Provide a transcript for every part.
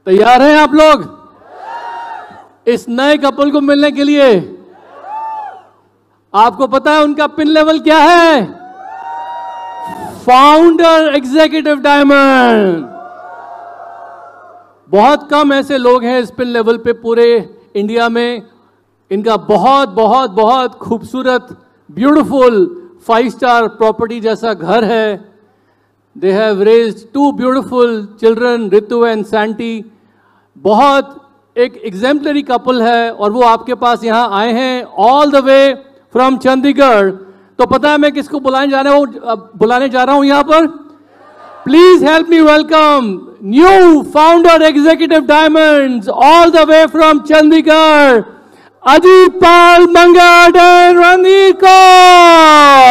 तैयार हैं आप लोग इस नए कपल को मिलने के लिए? आपको पता है उनका पिन लेवल क्या है? Founder executive diamond. बहुत कम ऐसे लोग हैं इस पिन लेवल पे पूरे इंडिया में। इनका बहुत बहुत बहुत खूबसूरत ब्यूटीफुल 5 स्टार प्रॉपर्टी जैसा घर है। They have raised 2 beautiful children, Ritu and senti. बहुत एक एग्जेम्पलरी कपल है और वो आपके पास यहाँ आए हैं all the way from Chandigarh. तो पता है मैं किसको बुलाने जा रहा हूं यहाँ पर? Please help me welcome new founder executive diamonds all the way from Chandigarh, Ajit Pal Mangat and Randhir Kaur.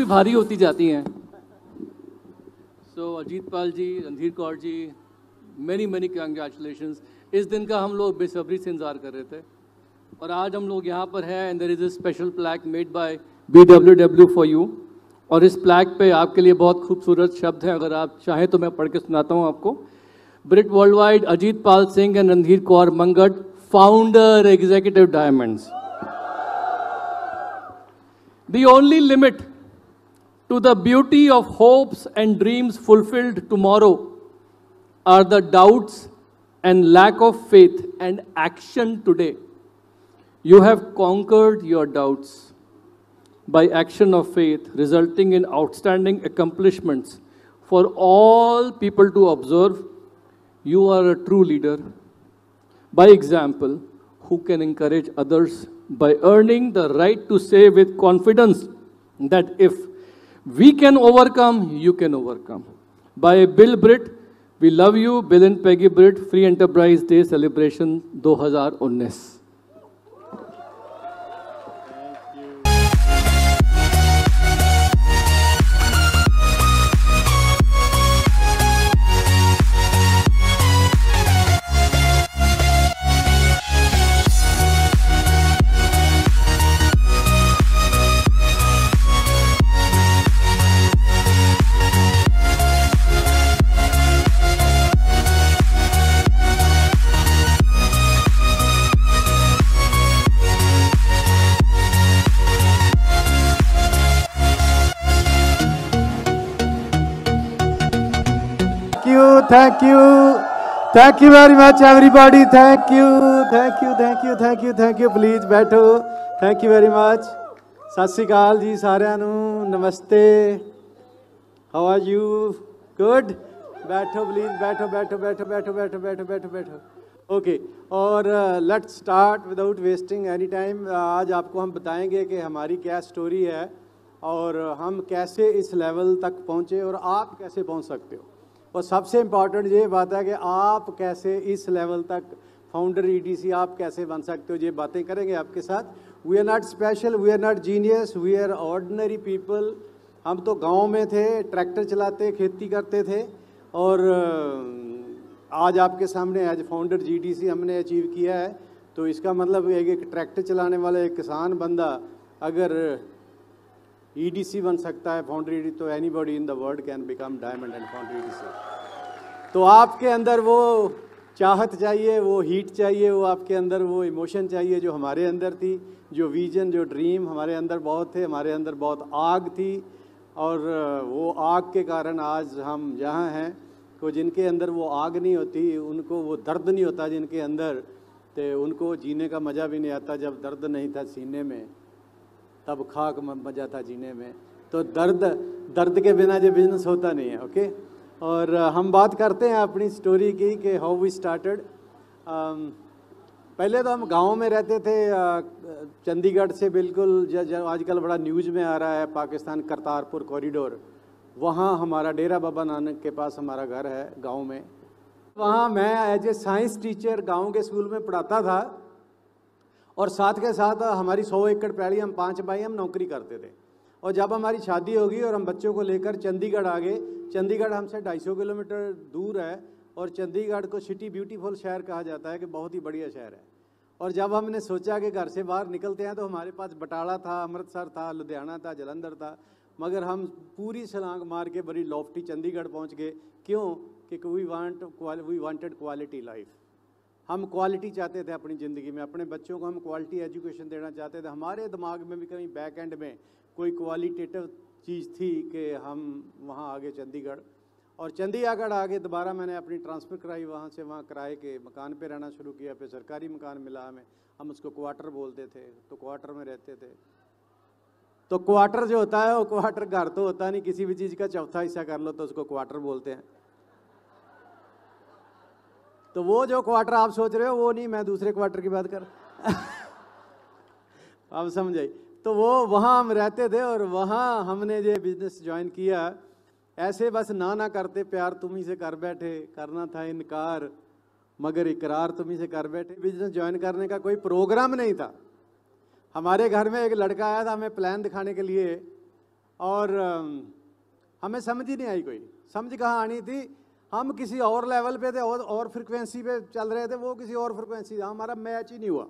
भारी होती जाती हैं। So Ajit Pal ji, Randhir Kaur ji, many many congratulations. इस दिन का हम लोग बेसब्री से इंतजार कर रहे थे और आज हम लोग यहाँ पर हैं and there is a special plaque made by BWW for you. और इस प्लैक पे आपके लिए बहुत खूबसूरत शब्द हैं, अगर आप चाहें तो मैं पढ़ के सुनाता हूँ आपको। Britt world wide Ajit Pal Singh and Randhir Kaur Mangat, founder executive diamonds. The only limit to the beauty of hopes and dreams fulfilled tomorrow are the doubts and lack of faith and action today. You have conquered your doubts by action of faith, resulting in outstanding accomplishments for all people to observe. You are a true leader by example who can encourage others by earning the right to say with confidence that if we can overcome, you can overcome. By Bill Britt, we love you. Bill and Peggy Britt, Free Enterprise Day Celebration 2019. Thank you very much everybody. Thank you. Please बैठो. Thank you very much. सत श्री अकाल जी साਰਿਆਂ ਨੂੰ. नमस्ते. How are you? Good. बैठो please, बैठो बैठो बैठो बैठो बैठो बैठो बैठो बैठो। ओके, और let's start without wasting any time. आज आपको हम बताएंगे कि हमारी क्या स्टोरी है और हम कैसे इस लेवल तक पहुँचे और आप कैसे पहुँच सकते हो। और सबसे इम्पॉर्टेंट ये बात है कि आप कैसे इस लेवल तक फाउंडर ईडीसी आप कैसे बन सकते हो, ये बातें करेंगे आपके साथ। We are not special, we are not genius, we are ordinary people. हम तो गांव में थे, ट्रैक्टर चलाते, खेती करते थे और आज आपके सामने एज फाउंडर जीडीसी हमने अचीव किया है। तो इसका मतलब एक ट्रैक्टर चलाने वाला एक किसान बंदा अगर ईडीसी बन सकता है, फाउंडर ईडीसी, तो anybody in the world can become diamond and founder EDC. तो आपके अंदर वो चाहत चाहिए, वो हीट चाहिए, वो आपके अंदर वो इमोशन चाहिए जो हमारे अंदर थी, जो विजन, जो ड्रीम हमारे अंदर बहुत थे, हमारे अंदर बहुत आग थी। और वो आग के कारण आज हम जहाँ हैं, को जिनके अंदर वो आग नहीं होती, उनको वो दर्द नहीं होता जिनके अंदर, तो उनको जीने का मज़ा भी नहीं आता। जब दर्द नहीं था सीने में तब खाक मजा था जीने में। तो दर्द के बिना जो बिजनेस होता नहीं है। ओके, और हम बात करते हैं अपनी स्टोरी की कि हाउ वी स्टार्टेड। पहले तो हम गांव में रहते थे, चंडीगढ़ से बिल्कुल जो आजकल बड़ा न्यूज़ में आ रहा है, पाकिस्तान करतारपुर कॉरिडोर, वहाँ हमारा डेरा बाबा नानक के पास हमारा घर है गांव में। वहाँ मैं एज ए साइंस टीचर गांव के स्कूल में पढ़ाता था और साथ के साथ हमारी 100 एकड़ पैड़ी, हम 5 भाई हम नौकरी करते थे। और जब हमारी शादी होगी और हम बच्चों को लेकर चंडीगढ़ आ गए, चंडीगढ़ हमसे 250 किलोमीटर दूर है और चंडीगढ़ को सिटी ब्यूटीफुल शहर कहा जाता है कि बहुत ही बढ़िया शहर है। और जब हमने सोचा कि घर से बाहर निकलते हैं तो हमारे पास बटाला था, अमृतसर था, लुधियाना था, जलंधर था, मगर हम पूरी छलांग मार के बड़ी लॉफ्टी चंडीगढ़ पहुंच गए। क्यों? कि वी वांटेड क्वालिटी लाइफ। हम क्वालिटी चाहते थे अपनी ज़िंदगी में, अपने बच्चों को हम क्वालिटी एजुकेशन देना चाहते थे। हमारे दिमाग में भी कहीं बैक एंड में कोई क्वालिटेटिव चीज़ थी कि हम वहाँ आगे चंडीगढ़, और चंडीगढ़ आगे दोबारा मैंने अपनी ट्रांसफ़र कराई, वहाँ से वहाँ किराए के मकान पे रहना शुरू किया। फिर सरकारी मकान मिला हमें, हम उसको क्वार्टर बोलते थे, तो क्वार्टर में रहते थे। तो क्वार्टर जो होता है वो क्वार्टर घर तो होता नहीं, किसी भी चीज़ का चौथा हिस्सा कर लो तो उसको क्वार्टर बोलते हैं। तो वो जो क्वार्टर आप सोच रहे हो वो नहीं, मैं दूसरे क्वार्टर की बात कर आप समझ आई। तो वो वहाँ हम रहते थे और वहाँ हमने ये बिजनेस ज्वाइन किया। ऐसे बस ना करते, प्यार तुम ही से कर बैठे, करना था इनकार मगर इकरार तुम ही से कर बैठे। बिजनेस ज्वाइन करने का कोई प्रोग्राम नहीं था। हमारे घर में एक लड़का आया था हमें प्लान दिखाने के लिए और हमें समझ ही नहीं आई, कोई समझ कहाँ आनी थी। हम किसी और लेवल पे थे और फ्रिक्वेंसी पे चल रहे थे, वो किसी और फ्रिक्वेंसी, हमारा मैच ही नहीं हुआ।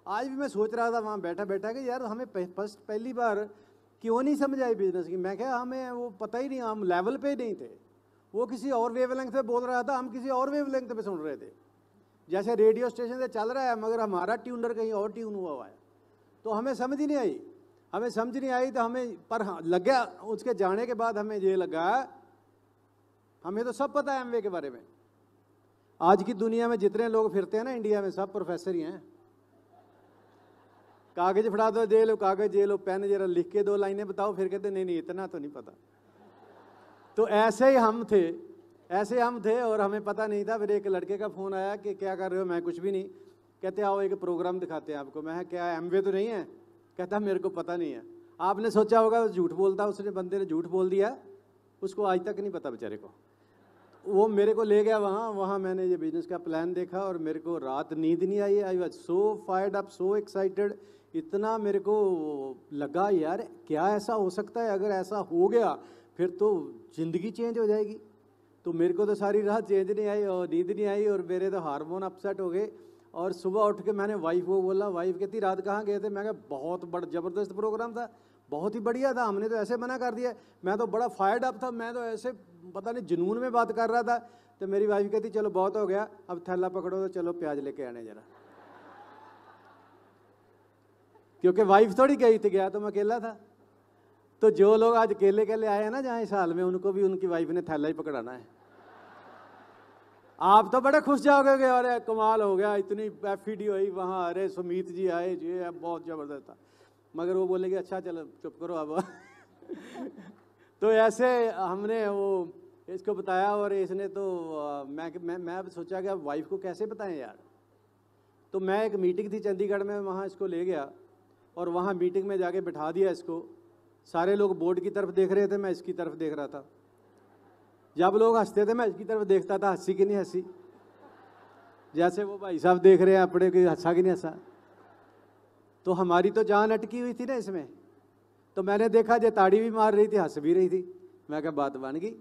आज भी मैं सोच रहा था वहाँ बैठा बैठा कि यार हमें पहली बार क्यों नहीं समझ आई बिजनेस की। मैं क्या, हमें वो पता ही नहीं, हम लेवल पे ही नहीं थे। वो किसी और वेवलेंथ पे बोल रहा था, हम किसी और वेवलेंथ पे सुन रहे थे। जैसे रेडियो स्टेशन से चल रहा है मगर हमारा ट्यूनर कहीं और ट्यून हुआ है। तो हमें समझ ही नहीं आई, तो हमें पर हाँ लग गया। उसके जाने के बाद हमें ये लगा, हमें तो सब पता है एमवे के बारे में। आज की दुनिया में जितने लोग फिरते हैं ना इंडिया में, सब प्रोफेसर ही हैं। कागज फड़ा दो, जे लो कागज, जे लो पेन, जरा लिख के 2 लाइनें बताओ, फिर कहते नहीं इतना तो नहीं पता। तो ऐसे ही हम थे और हमें पता नहीं था। फिर एक लड़के का फ़ोन आया कि क्या कर रहे हो? मैं कुछ भी नहीं। कहते आओ एक प्रोग्राम दिखाते हैं आपको। मैं क्या एमवे तो नहीं है? कहता मेरे को पता नहीं है। आपने सोचा होगा झूठ बोलता, उसने बंदे ने झूठ बोल दिया, उसको आज तक नहीं पता बेचारे को। वो मेरे को ले गया वहाँ मैंने ये बिजनेस का प्लान देखा और मेरे को रात नींद नहीं आई। I was so fired up, so excited. इतना मेरे को लगा यार क्या ऐसा हो सकता है, अगर ऐसा हो गया फिर तो ज़िंदगी चेंज हो जाएगी। तो मेरे को तो सारी रात चेंज नहीं आई और नींद नहीं आई और मेरे तो हार्मोन अपसेट हो गए। और सुबह उठ के मैंने वाइफ को बोला, वाइफ कहती रात कहाँ गए थे? मैं कहा बहुत बड़ा ज़बरदस्त प्रोग्राम था, बहुत ही बढ़िया था, हमने तो ऐसे मना कर दिया। मैं तो बड़ा फायर्ड अप था, मैं तो ऐसे पता नहीं जुनून में बात कर रहा था। तो मेरी वाइफ कहती चलो बहुत हो गया, अब थैला पकड़ो तो चलो प्याज लेके आने जरा। क्योंकि वाइफ थोड़ी गई थी, गया तो मैं अकेला था। तो जो लोग आज अकेले अकेले आए हैं ना जहाँ इस हाल में, उनको भी उनकी वाइफ ने थैला ही पकड़ाना है। आप तो बड़े खुश जाओगे कि अरे कमाल हो गया, इतनी एफईडी हुई वहाँ, अरे सुमीत जी आए, ये बहुत ज़बरदस्त था। मगर वो बोलेंगे अच्छा चलो चुप करो अब। तो ऐसे हमने वो इसको बताया और इसने तो मैं अब सोचा कि अब वाइफ को कैसे बताएं यार। तो मैं एक मीटिंग थी चंडीगढ़ में, वहाँ इसको ले गया और वहाँ मीटिंग में जाके बिठा दिया इसको। सारे लोग बोर्ड की तरफ देख रहे थे, मैं इसकी तरफ देख रहा था। जब लोग हंसते थे मैं इसकी तरफ देखता था, हंसी कि नहीं हंसी, जैसे वो भाई साहब देख रहे हैं अपने कि हंसा कि नहीं हंसा। तो हमारी तो जान अटकी हुई थी ना इसमें। तो मैंने देखा जो ताड़ी भी मार रही थी, हंस भी रही थी। मैं क्या बात बन गई,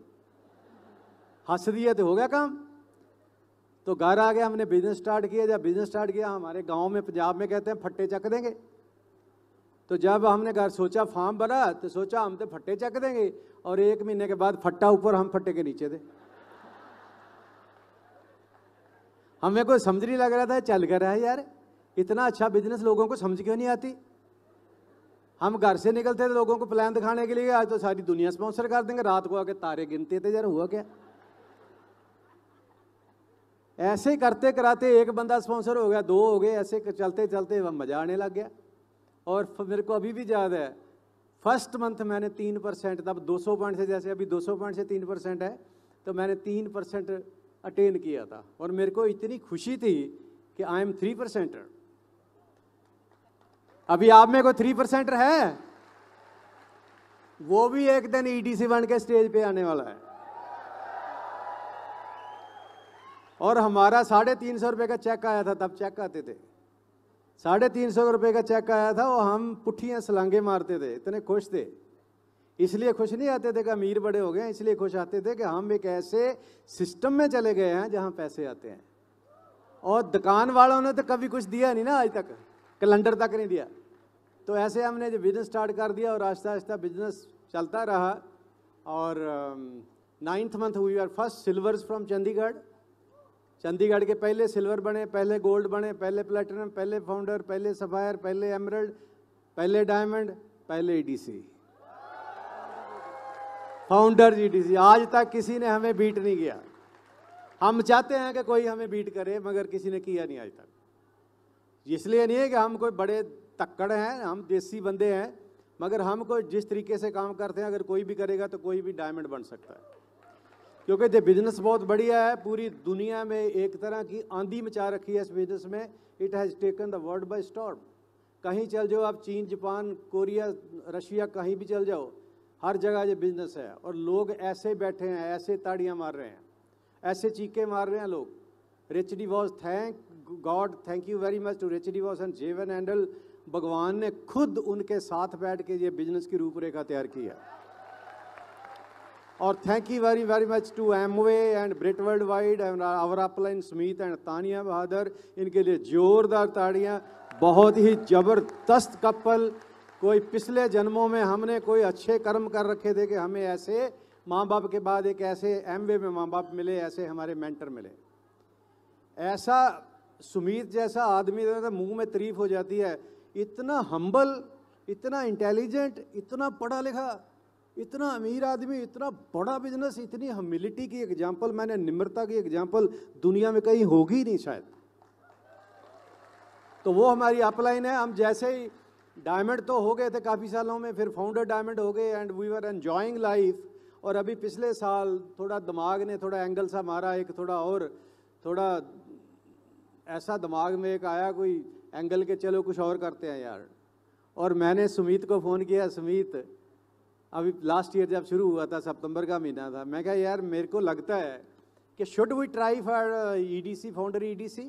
हंस दिया तो हो गया काम। तो घर आ गया, हमने बिजनेस स्टार्ट किया। जब बिजनेस स्टार्ट किया, हमारे गांव में पंजाब में कहते हैं फट्टे चक देंगे। तो जब हमने घर सोचा फार्म बना, तो सोचा हम तो फट्टे चक देंगे, और 1 महीने के बाद फट्टा ऊपर, हम फट्टे के नीचे थे। हमें कोई समझ नहीं लग रहा था चल कर रहा है यार, इतना अच्छा बिजनेस लोगों को समझ क्यों नहीं आती। हम घर से निकलते थे लोगों को प्लान दिखाने के लिए, आज तो सारी दुनिया स्पॉन्सर कर देंगे। रात को आके तारे गिनते थे, यार हुआ क्या। ऐसे करते कराते एक बंदा स्पॉन्सर हो गया, 2 हो गए, ऐसे चलते चलते मजा आने लग गया। और मेरे को अभी भी याद है, फर्स्ट मंथ मैंने 3%, तब 200 पॉइंट से, जैसे अभी 200 पॉइंट से 3% है, तो मैंने 3% अटेन किया था। और मेरे को इतनी खुशी थी कि आई एम 3%। अभी आप में कोई 3% है, वो भी एक दिन EDC बन के स्टेज पे आने वाला है। और हमारा 350 रुपये का चेक आया था, तब चेक आते थे, 350 रुपये का चेक आया था, वो हम पुट्ठियां सलांगे मारते थे, इतने खुश थे। इसलिए खुश नहीं आते थे कि अमीर बड़े हो गए, इसलिए खुश आते थे कि हम एक ऐसे सिस्टम में चले गए हैं जहां पैसे आते हैं। और दुकान वालों ने तो कभी कुछ दिया नहीं ना, आज तक कैलेंडर तक नहीं दिया। तो ऐसे हमने जो बिजनेस स्टार्ट कर दिया और आहिस्ता आहिस्ता बिजनेस चलता रहा। और 9th month we are first silvers from Chandigarh. Chandigarh के पहले सिल्वर बने, पहले गोल्ड बने, पहले प्लेटिनम, पहले फाउंडर, पहले सफायर, पहले एमरल्ड, पहले डायमंड, पहले EDC, फाउंडर EDC। आज तक किसी ने हमें बीट नहीं किया। हम चाहते हैं कि कोई हमें बीट करे, मगर किसी ने किया नहीं आज तक। इसलिए नहीं है कि हम कोई बड़े तक्कड़ हैं, हम देसी बंदे हैं, मगर हम कोई जिस तरीके से काम करते हैं, अगर कोई भी करेगा तो कोई भी डायमंड बन सकता है। क्योंकि ये बिजनेस बहुत बढ़िया है, पूरी दुनिया में एक तरह की आंधी मचा रखी है इस बिजनेस में। It has taken the world by storm. कहीं चल जाओ आप, चीन, जापान, कोरिया, रशिया, कहीं भी चल जाओ, हर जगह ये बिजनेस है। और लोग ऐसे बैठे हैं, ऐसे ताड़ियां मार रहे हैं, ऐसे चीखे मार रहे हैं लोग। Rich DeVos, thank God, thank you very much to Rich DeVos and Jay Van Andel. भगवान ने खुद उनके साथ बैठ के ये बिजनेस की रूपरेखा तैयार की है। और thank you very very much to Amway and Britt world wide and our upline Smith and Tania Bahadur. इनके लिए जोरदार ताड़ियां। बहुत ही जबरदस्त कपल। कोई पिछले जन्मों में हमने कोई अच्छे कर्म कर रखे थे कि हमें ऐसे माँ बाप के बाद एक ऐसे एमवे में माँ बाप मिले, ऐसे हमारे मेंटर मिले। ऐसा सुमित जैसा आदमी तो मुंह में तारीफ हो जाती है। इतना हम्बल, इतना इंटेलिजेंट, इतना पढ़ा लिखा, इतना अमीर आदमी, इतना बड़ा बिजनेस, इतनी ह्यूमिलिटी की एग्जाम्पल, मैंने निम्रता की एग्जाम्पल दुनिया में कहीं होगी नहीं शायद। तो वो हमारी अपलाइन है। हम जैसे ही डायमंड तो हो गए थे काफ़ी सालों में, फिर फाउंडर डायमंड हो गए and we were enjoying life. और अभी पिछले साल थोड़ा दिमाग ने थोड़ा एंगल सा मारा, एक थोड़ा ऐसा दिमाग में एक आया कोई एंगल के, चलो कुछ और करते हैं यार। और मैंने सुमित को फ़ोन किया, सुमित अभी लास्ट ईयर जब शुरू हुआ था, सितंबर का महीना था, मैं कहा यार मेरे को लगता है कि should we try for EDC, founder EDC।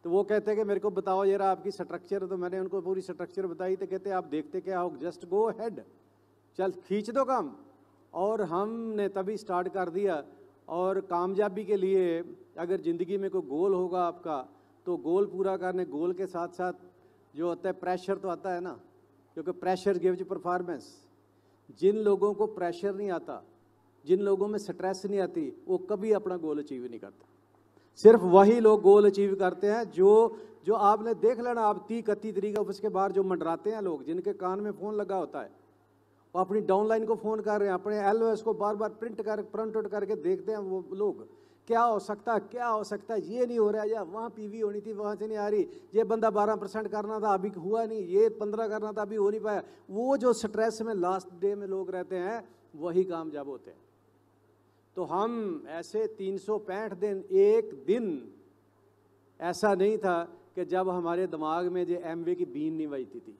तो वो कहते हैं कि मेरे को बताओ जरा आपकी स्ट्रक्चर। तो मैंने उनको पूरी स्ट्रक्चर बताई। तो कहते आप देखते क्या हो, जस्ट गो हेड, चल खींच दो काम। और हमने तभी स्टार्ट कर दिया। और कामयाबी के लिए अगर ज़िंदगी में कोई गोल होगा आपका, तो गोल पूरा करने, गोल के साथ साथ जो होता है प्रेशर तो आता है ना, क्योंकि प्रेशर गिव्स यू परफॉर्मेंस। जिन लोगों को प्रेशर नहीं आता, जिन लोगों में स्ट्रेस नहीं आती, वो कभी अपना गोल अचीव नहीं करता। सिर्फ वही लोग गोल अचीव करते हैं जो आपने देख लेना, आप 30-31 तरीका ऑफिस के बाहर जो मंडराते हैं लोग, जिनके कान में फ़ोन लगा होता है, वो अपनी डाउनलाइन को फ़ोन कर रहे हैं, अपने LOS को बार बार प्रिंट आउट करके देखते हैं वो लोग, क्या हो सकता है, ये नहीं हो रहा है, या वहाँ PV होनी थी वहाँ से नहीं आ रही, ये बंदा 12% करना था अभी हुआ नहीं, ये 15 करना था अभी हो नहीं पाया। वो जो स्ट्रेस में लास्ट डे में लोग रहते हैं, वही कामयाब होते हैं। तो हम ऐसे 365 दिन, एक दिन ऐसा नहीं था कि जब हमारे दिमाग में जो एमवे की बीन नहीं बजती थी।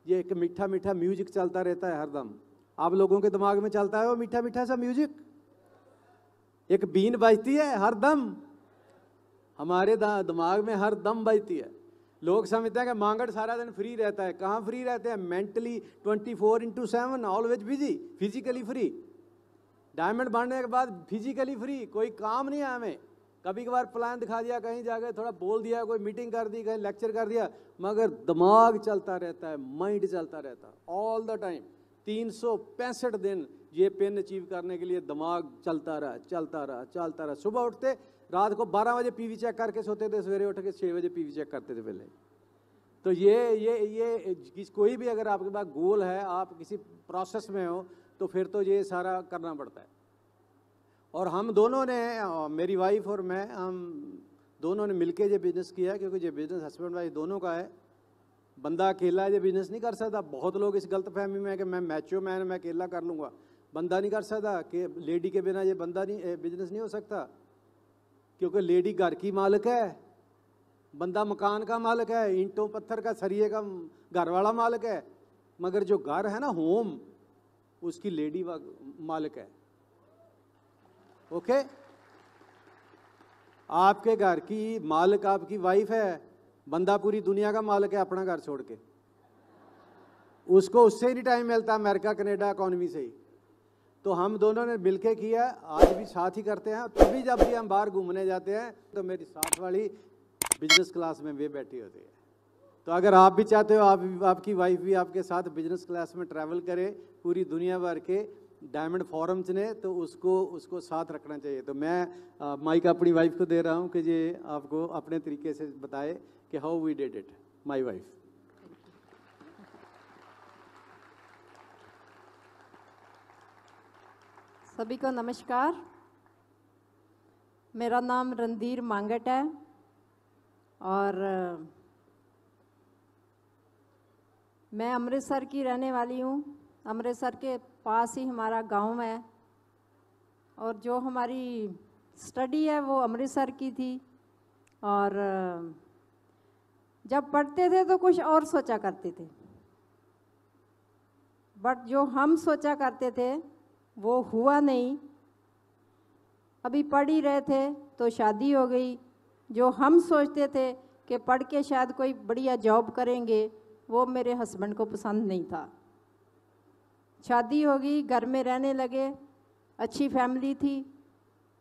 ये एक मीठा मीठा म्यूजिक चलता रहता है हरदम। आप लोगों के दिमाग में चलता है वो मीठा मीठा सा म्यूजिक, एक बीन बजती है हर दम, हमारे दिमाग में हर दम बजती है। लोग समझते हैं कि मांगड़ सारा दिन फ्री रहता है। कहाँ फ्री रहते हैं? Mentally 24/7 always busy, physically free. Diamond बनने के बाद फिजिकली फ्री, कोई काम नहीं है हमें। कभी कभार प्लान दिखा दिया, कहीं जाकर थोड़ा बोल दिया, कोई मीटिंग कर दी, कहीं लेक्चर कर दिया, मगर दिमाग चलता रहता है, माइंड चलता रहता है ऑल द टाइम। 365 दिन ये पेन अचीव करने के लिए दिमाग चलता रहा चलता रहा चलता रहा। सुबह उठते, रात को 12 बजे पीवी चेक करके सोते थे, सवेरे उठ के 6 बजे पीवी चेक करते थे पहले। तो ये कोई भी अगर आपके पास गोल है, आप किसी प्रोसेस में हो, तो फिर तो ये सारा करना पड़ता है। और हम दोनों ने, मेरी वाइफ और मैं, हम दोनों ने मिलके ये बिज़नेस किया, क्योंकि ये बिज़नेस हस्बैंड वाइफ दोनों का है। बंदा अकेला ये बिज़नेस नहीं कर सकता। बहुत लोग इस गलत फहमी में है कि मैं मैचो मैन, मैं अकेला कर लूँगा। बंदा नहीं कर सकता, कि लेडी के बिना ये बंदा नहीं, बिज़नेस नहीं हो सकता। क्योंकि लेडी घर की मालिक है, बंदा मकान का मालिक है, ईंटों पत्थर का सरिये का घर वाला मालिक है, मगर जो घर है ना, होम, उसकी लेडी मालिक है। ओके? आपके घर की मालिक आपकी वाइफ है, बंदा पूरी दुनिया का मालिक है अपना घर छोड़ के। उसको उससे ही नहीं टाइम मिलता, अमेरिका कनाडा इकॉनमी से ही। तो हम दोनों ने मिलके किया, आज भी साथ ही करते हैं। तभी जब भी हम बाहर घूमने जाते हैं तो मेरी साथ वाली बिजनेस क्लास में वे बैठी होती है। तो अगर आप भी चाहते हो आपकी वाइफ भी आपके साथ बिजनेस क्लास में ट्रैवल करे पूरी दुनिया भर के डायमंड फोरम्स ने, तो उसको साथ रखना चाहिए। तो मैं माइक अपनी वाइफ को दे रहा हूँ कि ये आपको अपने तरीके से बताए कि how we did it, my wife. सभी को नमस्कार। मेरा नाम रणधीर मांगट है और मैं अमृतसर की रहने वाली हूँ। अमृतसर के पास ही हमारा गांव है और जो हमारी स्टडी है वो अमृतसर की थी। और जब पढ़ते थे तो कुछ और सोचा करते थे, बट जो हम सोचा करते थे वो हुआ नहीं। अभी पढ़ ही रहे थे तो शादी हो गई। जो हम सोचते थे कि पढ़ के शायद कोई बढ़िया जॉब करेंगे, वो मेरे हस्बैंड को पसंद नहीं था। शादी हो गई, घर में रहने लगे, अच्छी फैमिली थी,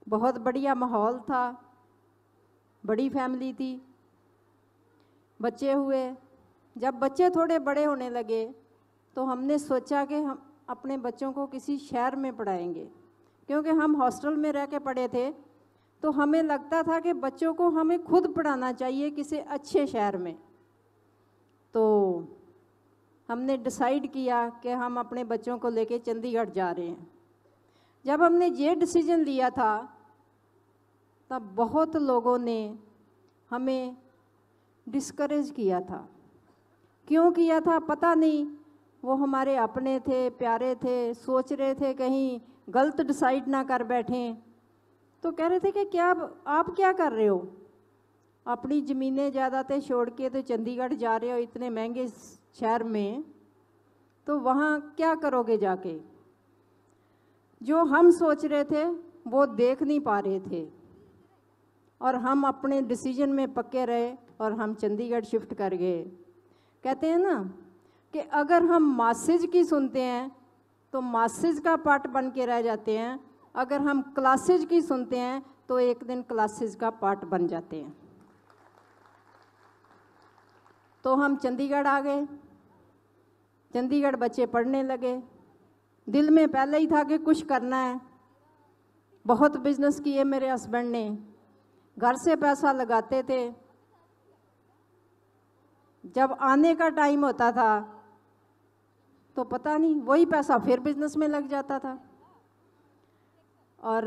बहुत बढ़िया माहौल था, बड़ी फैमिली थी, बच्चे हुए। जब बच्चे थोड़े बड़े होने लगे तो हमने सोचा कि हम अपने बच्चों को किसी शहर में पढ़ाएंगे, क्योंकि हम हॉस्टल में रह के पढ़े थे। तो हमें लगता था कि बच्चों को हमें खुद पढ़ाना चाहिए किसी अच्छे शहर में। तो हमने डिसाइड किया कि हम अपने बच्चों को लेके चंडीगढ़ जा रहे हैं। जब हमने ये डिसीजन लिया था तब बहुत लोगों ने हमें डिस्करेज किया था। क्यों किया था पता नहीं, वो हमारे अपने थे, प्यारे थे, सोच रहे थे कहीं गलत डिसाइड ना कर बैठें। तो कह रहे थे कि क्या आप क्या कर रहे हो, अपनी ज़मीनें ज़्यादातर छोड़ के तो चंडीगढ़ जा रहे हो इतने महंगे शहर में, तो वहाँ क्या करोगे जाके। जो हम सोच रहे थे वो देख नहीं पा रहे थे और हम अपने डिसीजन में पक्के रहे और हम चंडीगढ़ शिफ्ट कर गए। कहते हैं ना कि अगर हम मासेज की सुनते हैं तो मासेज का पार्ट बन के रह जाते हैं, अगर हम क्लासेज की सुनते हैं तो एक दिन क्लासेज का पार्ट बन जाते हैं। तो हम चंडीगढ़ आ गए। चंडीगढ़ बच्चे पढ़ने लगे। दिल में पहले ही था कि कुछ करना है। बहुत बिजनेस किए मेरे हस्बैंड ने, घर से पैसा लगाते थे। जब आने का टाइम होता था तो पता नहीं वही पैसा फिर बिजनेस में लग जाता था। और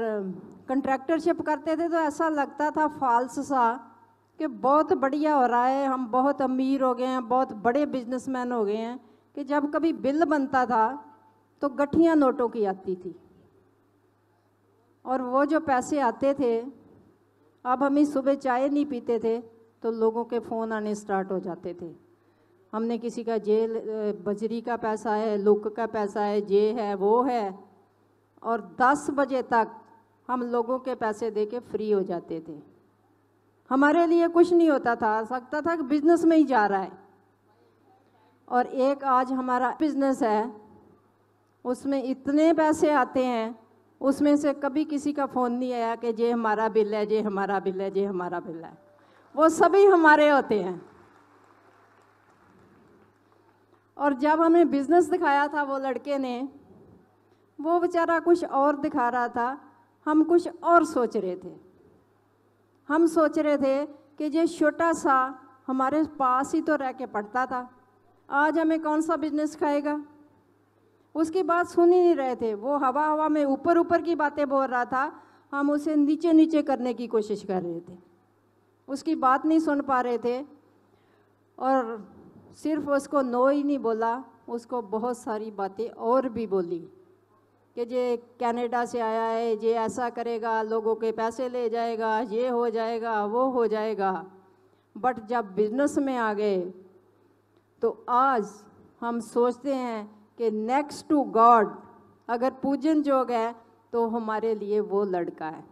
कंट्रैक्टरशिप करते थे तो ऐसा लगता था फाल्स सा कि बहुत बढ़िया हो रहा है, हम बहुत अमीर हो गए हैं, बहुत बड़े बिजनेसमैन हो गए हैं, कि जब कभी बिल बनता था तो गठियाँ नोटों की आती थी। और वो जो पैसे आते थे, अब हम सुबह चाय नहीं पीते थे तो लोगों के फ़ोन आने स्टार्ट हो जाते थे। हमने किसी का जेल बजरी का पैसा है, लुक का पैसा है, ये है वो है, और 10 बजे तक हम लोगों के पैसे दे के फ्री हो जाते थे। हमारे लिए कुछ नहीं होता था, सकता था कि बिजनेस में ही जा रहा है। और एक आज हमारा बिजनेस है, उसमें इतने पैसे आते हैं, उसमें से कभी किसी का फ़ोन नहीं आया कि ये हमारा बिल है, ये हमारा बिल है, ये हमारा बिल है। वो सभी हमारे होते हैं। और जब हमें बिजनेस दिखाया था वो लड़के ने, वो बेचारा कुछ और दिखा रहा था, हम कुछ और सोच रहे थे। हम सोच रहे थे कि ये छोटा सा हमारे पास ही तो रह के पढ़ता था, आज हमें कौन सा बिजनेस खाएगा। उसकी बात सुन ही नहीं रहे थे। वो हवा हवा में ऊपर ऊपर की बातें बोल रहा था, हम उसे नीचे नीचे करने की कोशिश कर रहे थे। उसकी बात नहीं सुन पा रहे थे। और सिर्फ उसको नो ही नहीं बोला, उसको बहुत सारी बातें और भी बोली कि ये कनाडा से आया है, ये ऐसा करेगा, लोगों के पैसे ले जाएगा, ये हो जाएगा, वो हो जाएगा। बट जब बिजनेस में आ गए तो आज हम सोचते हैं कि नेक्स्ट टू गॉड अगर पूजन जोग है तो हमारे लिए वो लड़का है।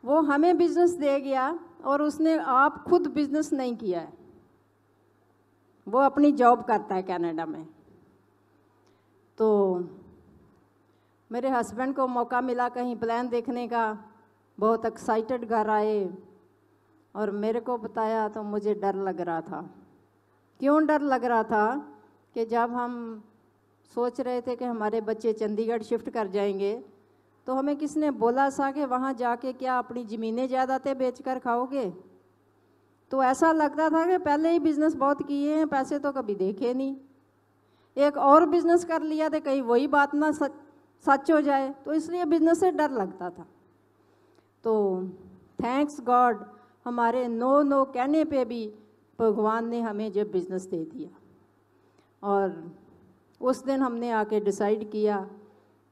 वो हमें बिजनेस दे गया और उसने आप खुद बिजनेस नहीं किया है। वो अपनी जॉब करता है कनाडा में। तो मेरे हस्बैंड को मौका मिला कहीं प्लान देखने का, बहुत एक्साइटेड घर आए और मेरे को बताया तो मुझे डर लग रहा था। क्यों डर लग रहा था कि जब हम सोच रहे थे कि हमारे बच्चे चंडीगढ़ शिफ्ट कर जाएंगे तो हमें किसने बोला सा कि वहाँ जाके क्या अपनी ज़मीनें जायदादें बेचकर खाओगे। तो ऐसा लगता था कि पहले ही बिज़नेस बहुत किए हैं, पैसे तो कभी देखे नहीं, एक और बिज़नेस कर लिया तो कहीं वही बात ना सच हो जाए, तो इसलिए बिज़नेस से डर लगता था। तो थैंक्स गॉड हमारे नो कहने पे भी भगवान ने हमें जब बिज़नेस दे दिया। और उस दिन हमने आके डिसाइड किया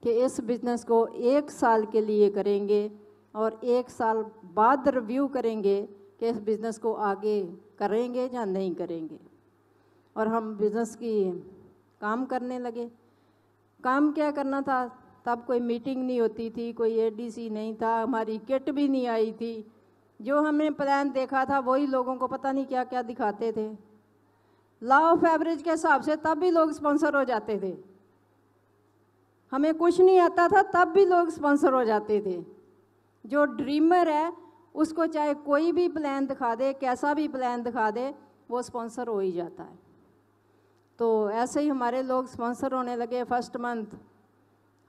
कि इस बिज़नेस को 1 साल के लिए करेंगे और 1 साल बाद रिव्यू करेंगे कि इस बिज़नेस को आगे करेंगे या नहीं करेंगे। और हम बिज़नेस की काम करने लगे। काम क्या करना था, तब कोई मीटिंग नहीं होती थी, कोई एडीसी नहीं था, हमारी किट भी नहीं आई थी। जो हमने प्लान देखा था वही लोगों को पता नहीं क्या क्या दिखाते थे। लॉ ऑफ एवरेज के हिसाब से तब भी लोग स्पॉन्सर हो जाते थे। हमें कुछ नहीं आता था तब भी लोग स्पॉन्सर हो जाते थे। जो ड्रीमर है उसको चाहे कोई भी प्लान दिखा दे, कैसा भी प्लान दिखा दे, वो स्पॉन्सर हो ही जाता है। तो ऐसे ही हमारे लोग स्पॉन्सर होने लगे। फर्स्ट मंथ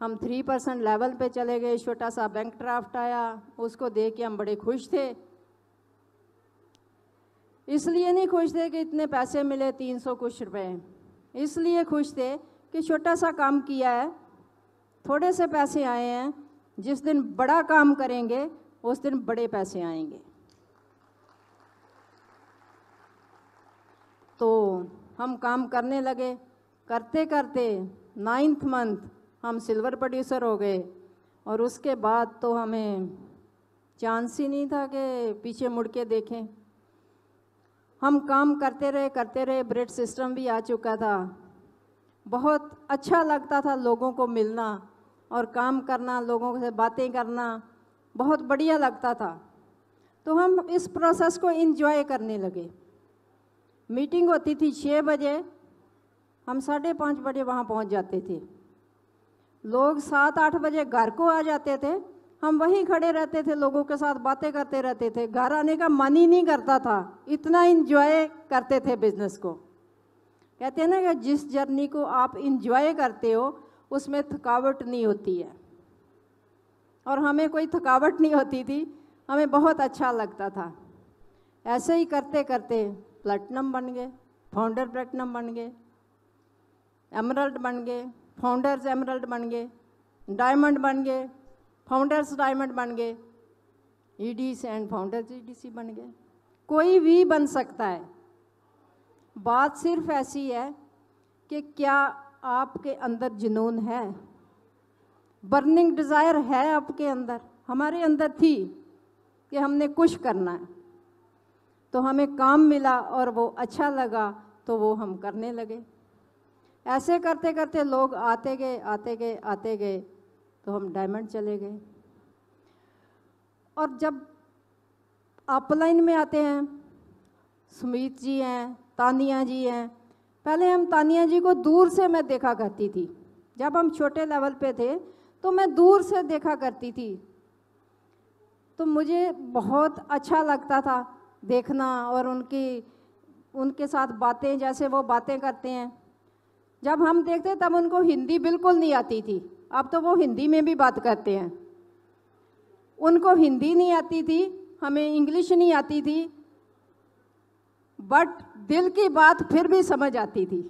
हम 3% लेवल पे चले गए। छोटा सा बैंक ड्राफ्ट आया, उसको देख के हम बड़े खुश थे। इसलिए नहीं खुश थे कि इतने पैसे मिले 300 कुछ रुपए, इसलिए खुश थे कि छोटा सा काम किया है, थोड़े से पैसे आए हैं। जिस दिन बड़ा काम करेंगे उस दिन बड़े पैसे आएंगे। तो हम काम करने लगे। करते करते 9th मंथ हम सिल्वर प्रोड्यूसर हो गए। और उसके बाद तो हमें चांस ही नहीं था कि पीछे मुड़ के देखें। हम काम करते रहे। ब्रेड सिस्टम भी आ चुका था। बहुत अच्छा लगता था लोगों को मिलना और काम करना, लोगों से बातें करना बहुत बढ़िया लगता था। तो हम इस प्रोसेस को एंजॉय करने लगे। मीटिंग होती थी 6 बजे, हम 5:30 बजे वहाँ पहुँच जाते थे। लोग 7-8 बजे घर को आ जाते थे, हम वहीं खड़े रहते थे, लोगों के साथ बातें करते रहते थे। घर आने का मन ही नहीं करता था, इतना एंजॉय करते थे बिजनेस को। कहते हैं ना कि जिस जर्नी को आप एंजॉय करते हो उसमें थकावट नहीं होती है। और हमें कोई थकावट नहीं होती थी, हमें बहुत अच्छा लगता था। ऐसे ही करते करते प्लैटिनम बन गए, फाउंडर प्लैटिनम बन गए, एमरल्ड बन गए, फाउंडर्स एमरल्ड बन गए, डायमंड बन गए, फाउंडर्स डायमंड बन गए, ईडीसी एंड फाउंडर्स ईडीसी बन गए। कोई भी बन सकता है। बात सिर्फ ऐसी है कि क्या आपके अंदर जुनून है, बर्निंग डिज़ायर है आपके अंदर, हमारे अंदर थी कि हमने कुछ करना है, तो हमें काम मिला और वो अच्छा लगा तो वो हम करने लगे। ऐसे करते करते लोग आते गए आते गए आते गए तो हम डायमंड चले गए। और जब अपलाइन में आते हैं, सुमित जी हैं, तानिया जी हैं। पहले हम तानिया जी को दूर से मैं देखा करती थी, जब हम छोटे लेवल पे थे तो मैं दूर से देखा करती थी, तो मुझे बहुत अच्छा लगता था देखना और उनके साथ बातें, जैसे वो बातें करते हैं। जब हम देखते तब उनको हिंदी बिल्कुल नहीं आती थी, अब तो वो हिंदी में भी बात करते हैं। उनको हिंदी नहीं आती थी, हमें इंग्लिश नहीं आती थी, बट दिल की बात फिर भी समझ आती थी।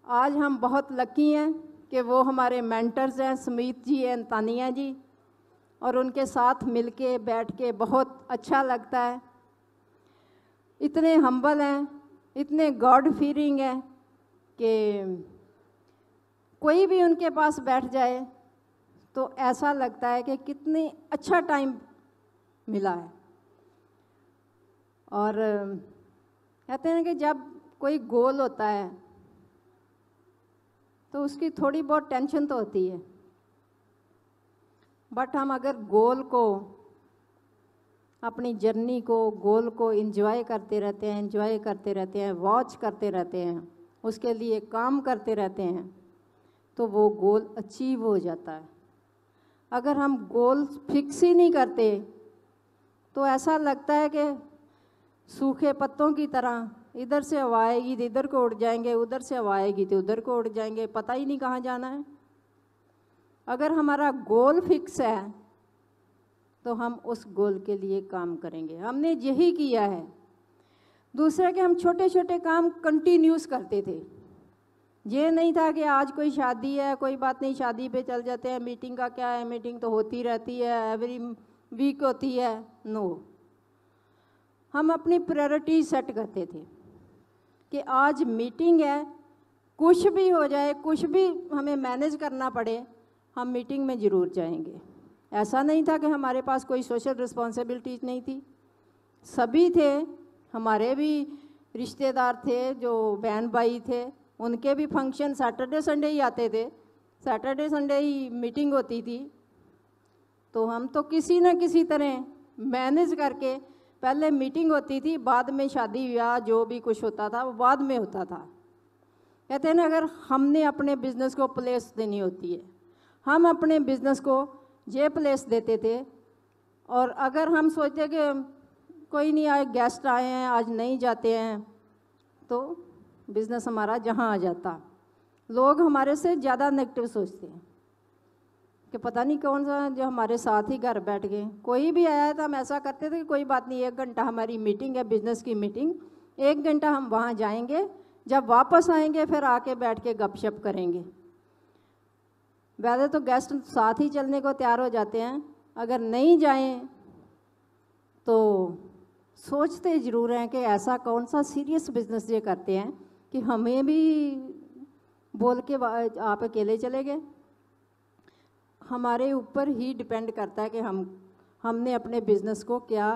आज हम बहुत लकी हैं कि वो हमारे मेंटर्स हैं, सुमित जी हैं, तानिया जी, और उनके साथ मिलके बैठ के बहुत अच्छा लगता है। इतने हम्बल हैं, इतने गॉड फीयरिंग हैं कि कोई भी उनके पास बैठ जाए तो ऐसा लगता है कि कितनी अच्छा टाइम मिला है। और कहते हैं कि जब कोई गोल होता है तो उसकी थोड़ी बहुत टेंशन तो होती है, बट हम अगर गोल को, अपनी जर्नी को, गोल को एंजॉय करते रहते हैं, एंजॉय करते रहते हैं, वॉच करते रहते हैं, उसके लिए काम करते रहते हैं, तो वो गोल अचीव हो जाता है। अगर हम गोल फिक्स ही नहीं करते तो ऐसा लगता है कि सूखे पत्तों की तरह, इधर से हवा आएगी तो इधर को उड़ जाएंगे, उधर से हवा आएगी तो उधर को उड़ जाएंगे, पता ही नहीं कहाँ जाना है। अगर हमारा गोल फिक्स है तो हम उस गोल के लिए काम करेंगे। हमने यही किया है। दूसरा कि हम छोटे छोटे काम कंटिन्यूस करते थे। ये नहीं था कि आज कोई शादी है, कोई बात नहीं, शादी पे चल जाते हैं, मीटिंग का क्या है, मीटिंग तो होती रहती है, एवरी वीक होती है। नो, हम अपनी प्रायोरिटी सेट करते थे कि आज मीटिंग है, कुछ भी हो जाए, कुछ भी हमें मैनेज करना पड़े, हम मीटिंग में ज़रूर जाएंगे। ऐसा नहीं था कि हमारे पास कोई सोशल रिस्पॉन्सिबिलिटीज नहीं थी, सभी थे। हमारे भी रिश्तेदार थे, जो बहन भाई थे, उनके भी फंक्शन सैटरडे संडे ही आते थे, सैटरडे संडे ही मीटिंग होती थी। तो हम तो किसी न किसी तरह मैनेज करके, पहले मीटिंग होती थी, बाद में शादी ब्याह जो भी कुछ होता था वो बाद में होता था। कहते हैं ना, अगर हमने अपने बिजनेस को प्लेस देनी होती है, हम अपने बिजनेस को ये प्लेस देते थे। और अगर हम सोचते कि कोई नहीं आए, गेस्ट आए हैं, आज नहीं जाते हैं, तो बिज़नेस हमारा जहाँ आ जाता। लोग हमारे से ज़्यादा नेगेटिव सोचते हैं कि पता नहीं कौन सा जो हमारे साथ ही घर बैठ गए। कोई भी आया तो हम ऐसा करते थे कि कोई बात नहीं, 1 घंटा हमारी मीटिंग है, बिज़नेस की मीटिंग, 1 घंटा हम वहाँ जाएंगे, जब वापस आएंगे फिर आके बैठ के गपशप करेंगे। वैसे तो गेस्ट साथ ही चलने को तैयार हो जाते हैं, अगर नहीं जाएं तो सोचते ज़रूर हैं कि ऐसा कौन सा सीरियस बिजनेस ये करते हैं कि हमें भी बोल के आप अकेले चले गए। हमारे ऊपर ही डिपेंड करता है कि हमने अपने बिजनेस को क्या,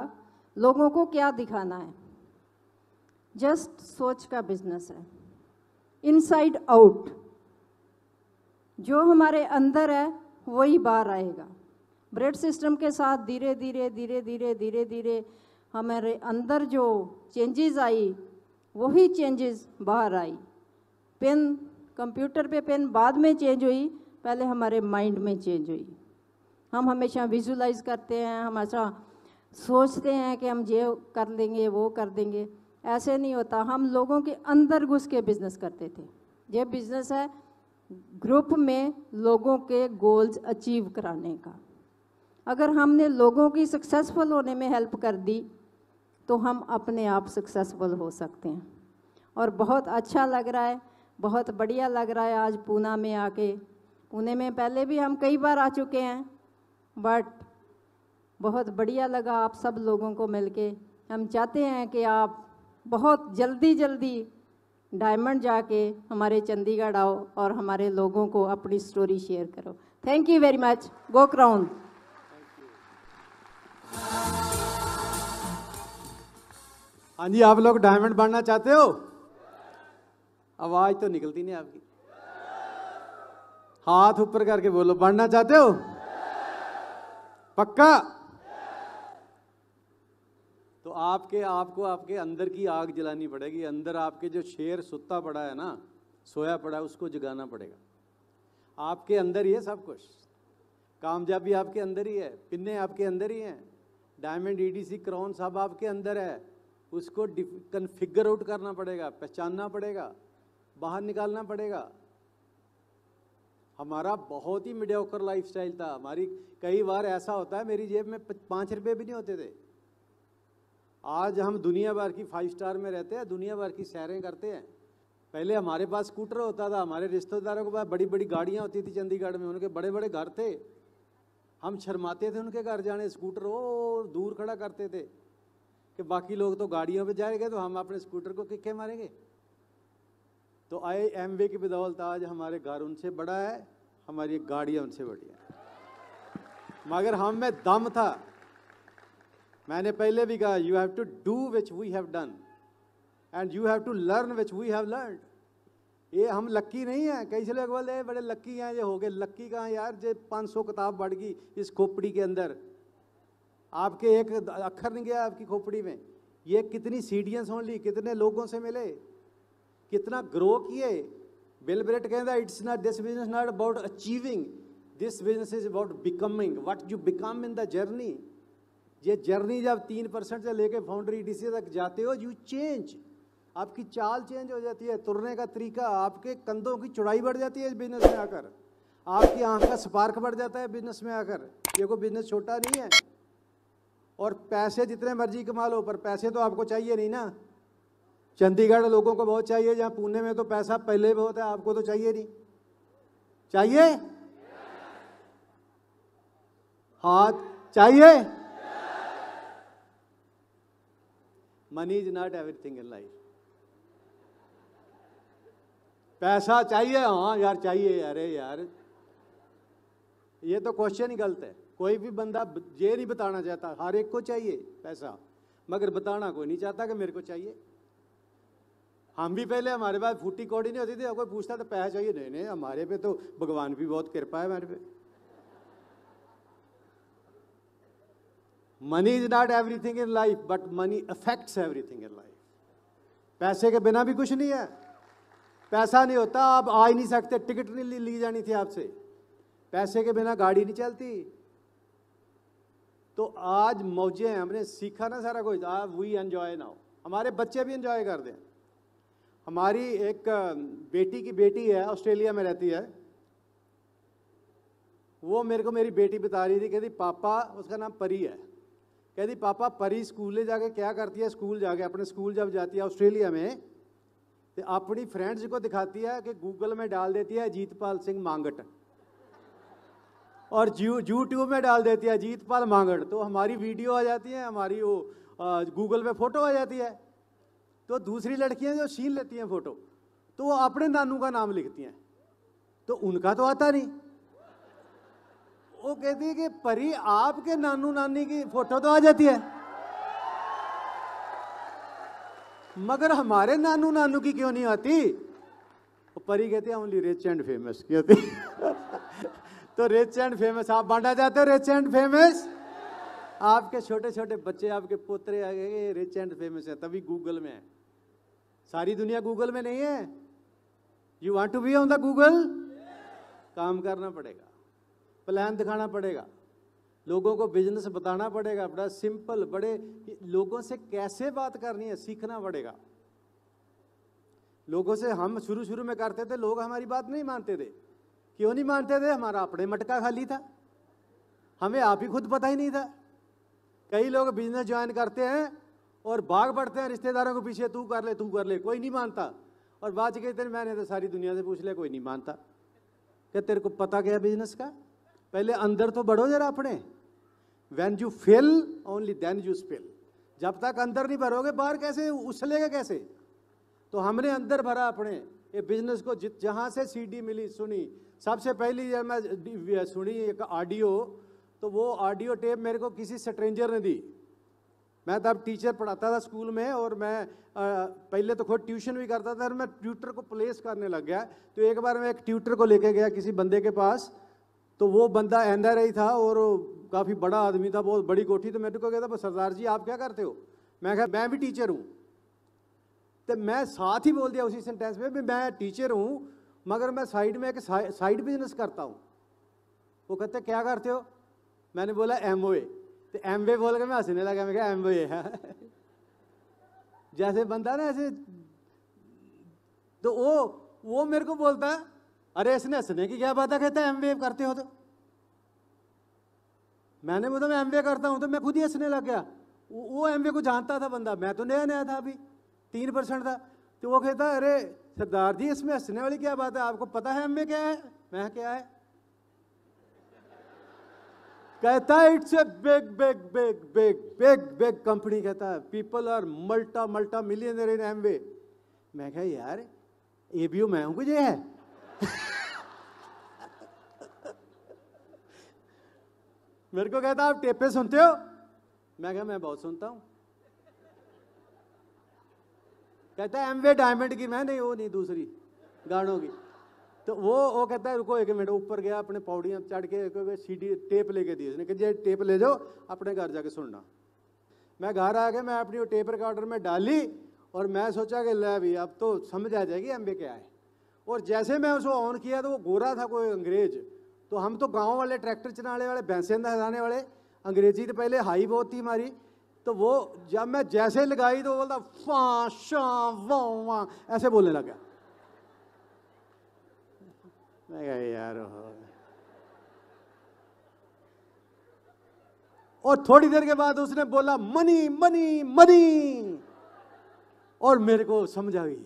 लोगों को क्या दिखाना है। जस्ट सोच का बिजनेस है, इनसाइड आउट। जो हमारे अंदर है वही बाहर आएगा। ब्रेड सिस्टम के साथ धीरे धीरे धीरे धीरे धीरे धीरे हमारे अंदर जो चेंजेस आई, वही चेंजेस बाहर आई। पेन, कंप्यूटर पे पेन बाद में चेंज हुई, पहले हमारे माइंड में चेंज हुई। हम हमेशा विजुलाइज करते हैं, हमेशा सोचते हैं कि हम ये कर लेंगे, वो कर देंगे। ऐसे नहीं होता। हम लोगों के अंदर घुस के बिजनेस करते थे। ये बिजनेस है ग्रुप में लोगों के गोल्स अचीव कराने का। अगर हमने लोगों की सक्सेसफुल होने में हेल्प कर दी तो हम अपने आप सक्सेसफुल हो सकते हैं। और बहुत अच्छा लग रहा है, बहुत बढ़िया लग रहा है आज पूना में आके। पुणे में पहले भी हम कई बार आ चुके हैं, बट बहुत बढ़िया लगा आप सब लोगों को मिलके। हम चाहते हैं कि आप बहुत जल्दी जल्दी डायमंड जाके हमारे चंडीगढ़ आओ और हमारे लोगों को अपनी स्टोरी शेयर करो। Thank you very much. Go crown. हाँ जी, आप लोग डायमंड बनना चाहते हो? आवाज तो निकलती नहीं आपकी। हाथ ऊपर करके बोलो, बनना चाहते हो? पक्का? तो आपको आपके अंदर की आग जलानी पड़ेगी। अंदर आपके जो शेर सुता पड़ा है ना, सोया पड़ा है, उसको जगाना पड़ेगा। आपके अंदर ही है सब कुछ। कामयाबी आपके अंदर ही है, पिन्ने आपके अंदर ही हैं, डायमंड, ईडीसी, क्राउन सब आपके अंदर है। उसको कन्फिगर आउट करना पड़ेगा, पहचानना पड़ेगा, बाहर निकालना पड़ेगा। हमारा बहुत ही मीडियोकर लाइफस्टाइल था। हमारी कई बार ऐसा होता है, मेरी जेब में 5 रुपये भी नहीं होते थे। आज हम दुनिया भर की 5 स्टार में रहते हैं, दुनिया भर की सैरें करते हैं। पहले हमारे पास स्कूटर होता था, हमारे रिश्तेदारों के पास बड़ी बड़ी गाड़ियाँ होती थी चंडीगढ़ में, उनके बड़े बड़े घर थे। हम शर्माते थे उनके घर जाने, स्कूटर वो दूर खड़ा करते थे कि बाकी लोग तो गाड़ियों पे जाएंगे तो हम अपने स्कूटर को किक्के मारेंगे। तो IMV की बदौलत आज हमारे घर उनसे बड़ा है, हमारी गाड़ियाँ उनसे बड़ी है। मगर हम में दम था। मैंने पहले भी कहा, you have to do which we have done and you have to learn which we have learn. ये हम लक्की नहीं है। कई से लोग बोले बड़े लक्की हैं, ये हो गए। लक्की कहाँ यार, जो 500 किताब बढ़ गई इस खोपड़ी के अंदर, आपके एक अक्षर नहीं गया आपकी खोपड़ी में। ये कितनी सीढ़ियाँ सुन ली, कितने लोगों से मिले, कितना ग्रो किए। बिल ब्रेट कहता है, it's not this business not about achieving, this business is about becoming, what you become in the journey. ये जर्नी जब 3% से लेके फाउंडर EDC तक जाते हो, यू चेंज। आपकी चाल चेंज हो जाती है, तुरने का तरीका, आपके कंधों की चौड़ाई बढ़ जाती है इस बिजनेस में आकर, आपकी आंख का स्पार्क बढ़ जाता है बिजनेस में आकर। ये कोई बिजनेस छोटा नहीं है। और पैसे जितने मर्जी कमा लो, पर पैसे तो आपको चाहिए नहीं ना। चंडीगढ़ लोगों को बहुत चाहिए, जहाँ पुणे में तो पैसा पहले बहुत है, आपको तो चाहिए नहीं। चाहिए? हाथ चाहिए? Money is not everything in life. पैसा चाहिए? हाँ यार चाहिए। अरे यार, ये तो क्वेश्चन ही गलत है। कोई भी बंदा ये नहीं बताना चाहता, हर एक को चाहिए पैसा, मगर बताना कोई नहीं चाहता कि मेरे को चाहिए। हम भी पहले, हमारे पास फूटी कौड़ी नहीं होती थी, कोई पूछता तो पैसा चाहिए, नहीं नहीं हमारे पे तो भगवान भी बहुत कृपा है हमारे पे। Money is not everything in life, but money affects everything in life. पैसे के बिना भी कुछ नहीं है। पैसा नहीं होता आप आ ही नहीं सकते, टिकट नहीं ली जानी थी आपसे। पैसे के बिना गाड़ी नहीं चलती। तो आज मौजें हैं, हमने सीखा ना सारा कुछ। वी एंजॉय नाउ, हमारे बच्चे भी एंजॉय कर दें। हमारी एक बेटी की बेटी है, ऑस्ट्रेलिया में रहती है। वो मेरे को मेरी बेटी बता रही थी, कहती पापा, उसका नाम परी है, कहती पापा परी स्कूल जाके क्या करती है, स्कूल जाके, अपने स्कूल जब जाती है ऑस्ट्रेलिया में, तो अपनी फ्रेंड्स को दिखाती है कि गूगल में डाल देती है जीतपाल सिंह मांगट, और यूट्यूब में डाल देती है जीतपाल मांगट। तो हमारी वीडियो आ जाती है, हमारी वो गूगल पे फोटो आ जाती है। तो दूसरी लड़कियां जो छीन लेती हैं फोटो, तो वो अपने नानू का नाम लिखती हैं, तो उनका तो आता नहीं। वो कहती है कि परी आपके नानू नानी की फोटो तो आ जाती है, मगर हमारे नानू नानू की क्यों नहीं आती। वो परी कहती है ओनली रिच एंड फेमस कहती। तो रिच एंड फेमस आप बांटा जाते हो, रिच एंड फेमस। आपके छोटे छोटे बच्चे, आपके पोतरे आ गए रिच एंड फेमस है, तभी गूगल में है। सारी दुनिया गूगल में नहीं है। You want to be on the Google, काम करना पड़ेगा, प्लान दिखाना पड़ेगा, लोगों को बिजनेस बताना पड़ेगा, बड़ा सिंपल, बड़े लोगों से कैसे बात करनी है सीखना पड़ेगा। लोगों से हम शुरू में करते थे, लोग हमारी बात नहीं मानते थे। क्यों नहीं मानते थे? हमारा अपने मटका खाली था, हमें आप ही खुद पता ही नहीं था। कई लोग बिजनेस ज्वाइन करते हैं और भाग पड़ते हैं रिश्तेदारों के पीछे, तू कर ले तू कर ले, कोई नहीं मानता। और बाद कहते हैं मैंने तो सारी दुनिया से पूछ लिया, कोई नहीं मानता। क्या तेरे को पता क्या बिजनेस का? पहले अंदर तो बढ़ो जरा अपने। When you fill, only then you spill. जब तक अंदर नहीं भरोगे बाहर कैसे उछलेगा कैसे? तो हमने अंदर भरा अपने ये बिजनेस को। जहाँ से सीडी मिली सुनी, सबसे पहली जब मैं सुनी एक ऑडियो, तो वो ऑडियो टेप मेरे को किसी स्ट्रेंजर ने दी। मैं तब टीचर पढ़ाता था स्कूल में, और मैं पहले तो खुद ट्यूशन भी करता था, और मैं ट्यूटर को प्लेस करने लग गया। तो एक बार मैं एक ट्यूटर को लेके गया किसी बंदे के पास, तो वो बंदा NRI था और काफ़ी बड़ा आदमी था, बहुत बड़ी कोठी। तो मेरे को कहता, सरदार जी आप क्या करते हो? मैं कहा मैं भी टीचर हूँ। तो मैं साथ ही बोल दिया उसी सेंटेंस में, मैं टीचर हूँ मगर मैं साइड में एक साइड बिजनेस करता हूँ। वो कहते क्या करते हो? मैंने बोला MOA। तो MBA बोल के मैं हंसने लगा। मैं कहा MBA है जैसे बनता ना ऐसे। तो वो मेरे को बोलता है, अरे इसने हंसने की क्या बात है? कहता है MBA करते हो? तो मैंने बोला मैं MBA करता हूँ। तो मैं खुद ही हंसने लग गया। वो MBA को जानता था बंदा, मैं तो नया नया था, अभी 3% था। तो वो कहता है, अरे सरदार जी इसमें हंसने वाली क्या बात है? आपको पता है MBA क्या है? मैं क्या है? कहता है it's a big big big big big big company. कहता है people are multi millionaire in MBA। मैं कहा यार ABO मैं हूं कुछ ये है मेरे को कहता आप टेपे सुनते हो? मैं कहा मैं बहुत सुनता हूं। कहता है MBA डायमंड की। मैं नहीं, वो नहीं, दूसरी गानों की। तो वो कहता है रुको 1 मिनट। ऊपर गया, अपने पौड़ियाँ चढ़ के CD टेप लेके दी उसने कि ये टेप ले जाओ अपने घर जाके सुनना। मैं घर आ गया, मैं अपनी वो टेप रिकॉर्डर में डाली, और मैं सोचा कि ले अभी अब तो समझ आ जाएगी MBA क्या है। और जैसे मैं उसको ऑन किया तो वो गोरा था कोई अंग्रेज। तो हम तो गाँव वाले, ट्रैक्टर चलाने वाले, भैंसें नहलाने वाले, अंग्रेजी तो पहले हाई बहुत थी हमारी। तो वो जब मैं जैसे लगाई तो वो बोलता फा शा वाँ ऐसे बोलने लगा। मैं कहा यार और थोड़ी देर के बाद उसने बोला मनी मनी मनी, और मेरे को समझ आ गई।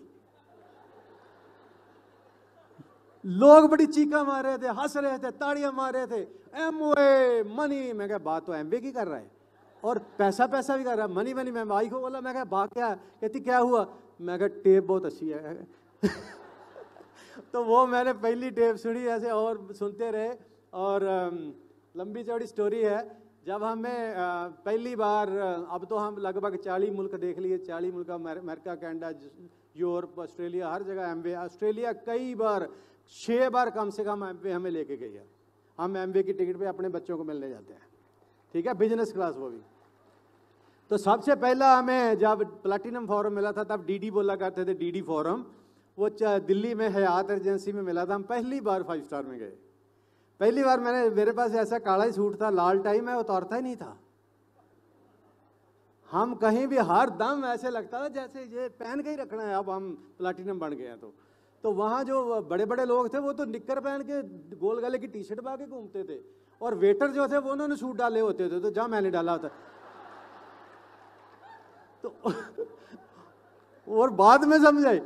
लोग बड़ी चीखा मार रहे थे, हंस रहे थे, ताड़ियां मार रहे थे। MOA money. मैं कहा बात तो MBA की कर रहा है और पैसा भी कर रहा है। Money money. मैं भाई को बोला, मैं कहा बात क्या? कहती क्या हुआ? मैं कहा टेप बहुत अच्छी है तो वो मैंने पहली टेप सुनी ऐसे, और सुनते रहे। और लंबी चौड़ी स्टोरी है। जब हमें पहली बार, अब तो हम लगभग 40 मुल्क देख लिए, 40 मुल्क, अमेरिका, कनाडा, यूरोप, ऑस्ट्रेलिया, हर जगह MBA। ऑस्ट्रेलिया कई बार, 6 बार कम से कम MBA हमें लेके गई है। हम MBA की टिकट पे अपने बच्चों को मिलने जाते हैं, ठीक है, बिजनेस क्लास वो भी। तो सबसे पहला हमें जब प्लैटिनम फॉरम मिला था तब DD बोला करते थे, DD फॉरम। वो दिल्ली में हयात एजेंसी में मिला था। हम पहली बार 5 स्टार में गए। पहली बार मेरे पास ऐसा काला ही सूट था, लाल टाई में उतारता ही नहीं था। हम कहीं भी हर दम ऐसे लगता था जैसे ये पहन के ही रखना है। अब हम प्लैटिनम बन गए हैं। तो वहाँ जो बड़े बड़े लोग थे वो तो निक्कर पहन के गोल गले की टी-शर्ट पा के घूमते थे, और वेटर जो थे वो उन्होंने सूट डाले होते थे। तो जहाँ मैंने डाला होता तो और बाद में समझ आई।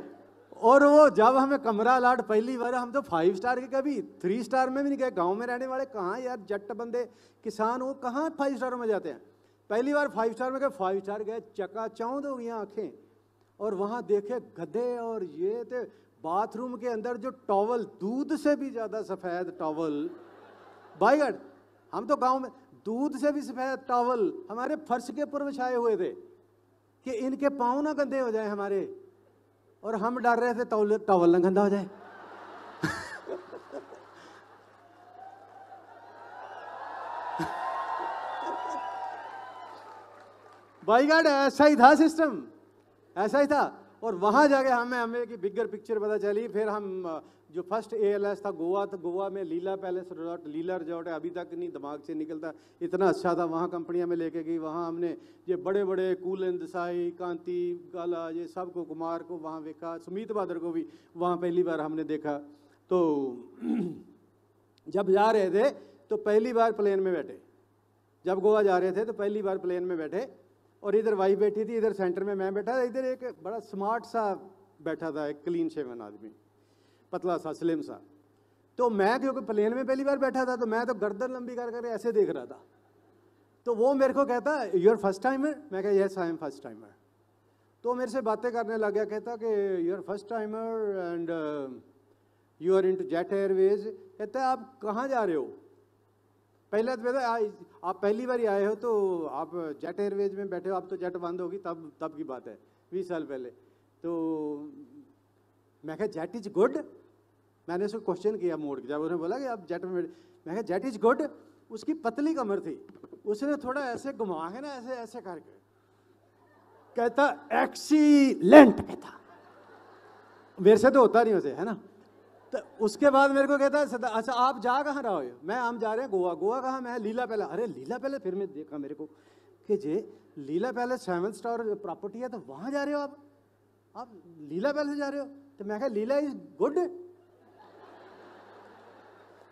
और वो जब हमें कमरा अलाट पहली बार, हम तो 5 स्टार के, कभी 3 स्टार में भी नहीं गए। गांव में रहने वाले कहाँ यार, जट बंदे किसान, वो कहाँ 5 स्टार में जाते हैं। पहली बार 5 स्टार में गए। 5 स्टार गए, चकाचौंध हो गई आंखें। और वहाँ देखे गधे, और ये थे बाथरूम के अंदर जो टॉवल, दूध से भी ज़्यादा सफ़ेद टॉवल। बाई गॉड, हम तो गाँव में, दूध से भी सफ़ेद टॉवल हमारे फर्श के ऊपर बिछाए हुए थे कि इनके पाँव ना गंदे हो जाए हमारे। और हम डर रहे थे टॉवल ना गंदा हो जाए बाई गॉड, ऐसा ही था सिस्टम, ऐसा ही था। और वहाँ जाके हमें की बिगर पिक्चर पता चली। फिर हम जो फर्स्ट ALS था गोवा, तो गोवा में लीला पैलेस रिजॉर्ट, लीला रिजॉर्ट है, अभी तक नहीं दिमाग से निकलता, इतना अच्छा था। वहाँ कंपनियाँ में लेके गई। वहाँ हमने ये बड़े बड़े कूलन देसाई, कांति गाला, ये सब को, कुमार को वहाँ देखा। सुमीत बहादुर को भी वहाँ पहली बार हमने देखा। तो जब जा रहे थे तो पहली बार प्लेन में बैठे। जब गोवा जा रहे थे तो पहली बार प्लेन में बैठे, और इधर वाइफ बैठी थी, इधर सेंटर में मैं बैठा था। इधर एक बड़ा स्मार्ट सा बैठा था, एक क्लीन शेवन आदमी, पतला सा, स्लिम सा। तो मैं क्योंकि प्लेन में पहली बार बैठा था तो मैं तो गर्दन लंबी कर कर ऐसे देख रहा था। तो वो मेरे को कहता यू आर फर्स्ट टाइमर, मैं कहा yes I am first timer. तो मेरे से बातें करने लग गया, कहता कि you are first timer and you are into Jet Airways. कहता है आप कहाँ जा रहे हो? पहले तो आप पहली बार आए हो तो आप जेट एयरवेज में बैठे हो, आप तो जेट बंद होगी तब की बात है 20 साल पहले। तो मैं कहा जेट इज गुड, मैंने उसको क्वेश्चन किया मोड़ के, जब उन्होंने बोला कि आप जेट में मैं कहा जेट इज गुड। उसकी पतली कमर थी, उसने थोड़ा ऐसे घुमा के ना ऐसे ऐसे करके कहता एक्सीलेंट, कहता मेरे से तो होता नहीं उसे, है ना। तो उसके बाद मेरे को कहता है अच्छा आप जा कहाँ रहे हो? मैं हम जा रहे हैं गोवा। गोवा कहाँ? मैं लीला पैलेस। अरे लीला पैलेस? फिर मैं देखा मेरे को कि जे लीला पैलेस 7 स्टार प्रॉपर्टी है, तो वहाँ जा रहे हो आप लीला पैलेस जा रहे हो? तो मैं कहा लीला इज गुड।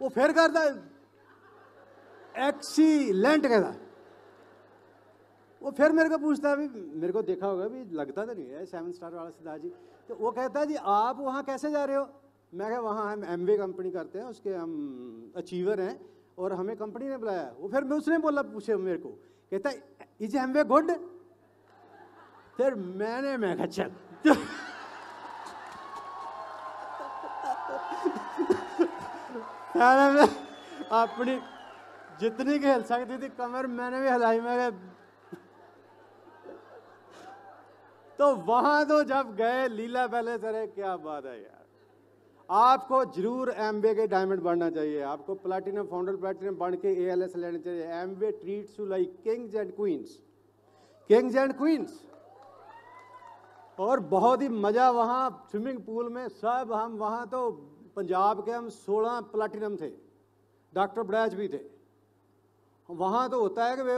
वो फिर करता एक्सीलेंट, कहता। वो फिर मेरे को पूछता है, मेरे को देखा होगा भी लगता तो नहीं है 7 स्टार वाला सिद्धार्थ जी। तो वो कहता है जी आप वहाँ कैसे जा रहे हो? मैं कहा वहाँ हम एमवे कंपनी करते हैं, उसके हम अचीवर हैं और हमें कंपनी ने बुलाया। वो फिर मैं उसने बोला पूछे मेरे को, कहता इज एमवे गुड? फिर मैं कहा चल अपनी जितनी की हिल सकती थी कमर मैंने भी हिलाई। मैं तो वहां तो जब गए लीला पैलेस, अरे क्या बात है यार। आपको जरूर एमवे के डायमंड बनना चाहिए, आपको प्लैटिनम फाउंडर प्लैटिनम बन के एएलएस लेने चाहिए। Amway treats you like Kings and queen's, Kings and queen's. और बहुत ही मजा वहाँ स्विमिंग पूल में सब हम वहाँ तो पंजाब के हम 16 प्लैटिनम थे, डॉक्टर बड़ैच भी थे। वहाँ तो होता है कि वे